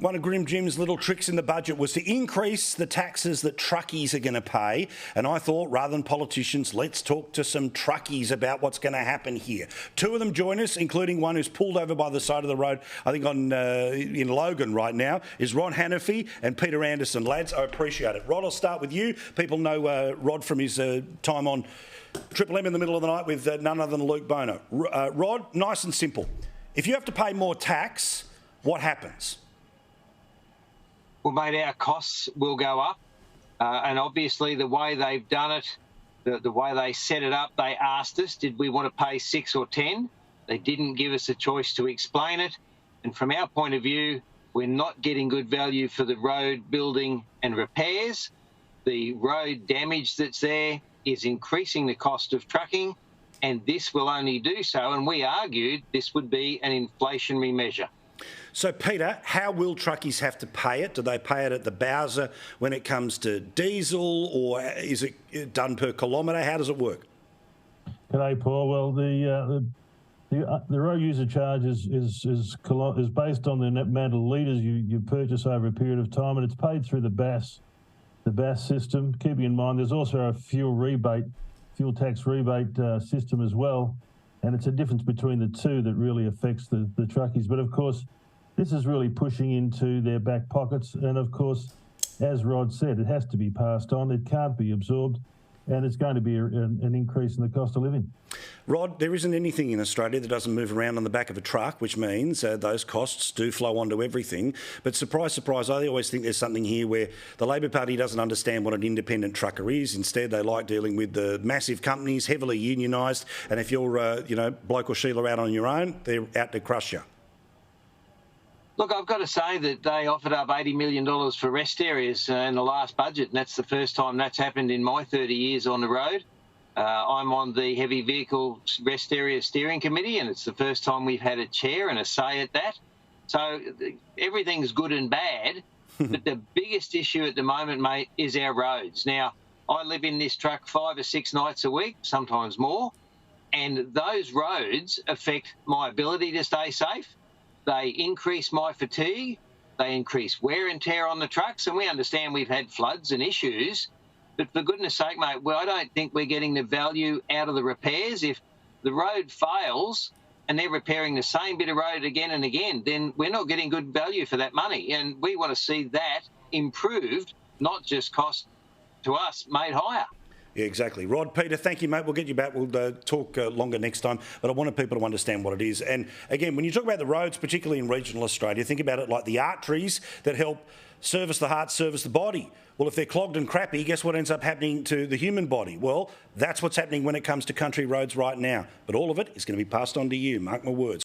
One of Grim Jim's little tricks in the budget was to increase the taxes that truckies are going to pay. And I thought, rather than politicians, let's talk to some truckies about what's going to happen here. Two of them join us, including one who's pulled over by the side of the road, I think in Logan right now, is Rod Hannifey and Peter Anderson. Lads, I appreciate it. Rod, I'll start with you. People know Rod from his time on Triple M in the middle of the night with none other than Luke Bono. Rod, nice and simple. If you have to pay more tax, what happens? Well, mate, our costs will go up. And obviously the way they've done it, the way they set it up, they asked us, did we want to pay 6 or 10? They didn't give us a choice to explain it. And from our point of view, we're not getting good value for the road building and repairs. The road damage that's there is increasing the cost of trucking, and this will only do so. And we argued this would be an inflationary measure. So, Peter, how will truckies have to pay it? Do they pay it at the Bowser when it comes to diesel, or is it done per kilometre? How does it work? G'day, Paul. Well, the road user charge is based on the amount of litres you purchase over a period of time, and it's paid through the BAS system. Keeping in mind, there's also a fuel tax rebate system as well. And it's a difference between the two that really affects the truckies. But of course, this is really pushing into their back pockets. And of course, as Rod said, it has to be passed on. It can't be absorbed. And it's going to be an increase in the cost of living. Rod, there isn't anything in Australia that doesn't move around on the back of a truck, which means those costs do flow onto everything. But surprise, surprise, I always think there's something here where the Labor Party doesn't understand what an independent trucker is. Instead, they like dealing with the massive companies, heavily unionised. And if you're, bloke or Sheila out on your own, they're out to crush you. Look, I've got to say that they offered up $80 million for rest areas in the last budget, and that's the first time that's happened in my 30 years on the road. I'm on the Heavy Vehicle Rest Area Steering Committee, and it's the first time we've had a chair and a say at that. So everything's good and bad, but the biggest issue at the moment, mate, is our roads. Now, I live in this truck 5 or 6 nights a week, sometimes more, and those roads affect my ability to stay safe. They increase my fatigue, they increase wear and tear on the trucks, and we understand we've had floods and issues, but for goodness sake, mate, I don't think we're getting the value out of the repairs. If the road fails and they're repairing the same bit of road again and again, then we're not getting good value for that money, and we want to see that improved, not just cost to us made higher. Yeah, exactly. Rod, Peter, thank you, mate. We'll get you back. We'll talk longer next time. But I wanted people to understand what it is. And again, when you talk about the roads, particularly in regional Australia, think about it like the arteries that help service the heart, service the body. Well, if they're clogged and crappy, guess what ends up happening to the human body? Well, that's what's happening when it comes to country roads right now. But all of it is going to be passed on to you. Mark my words.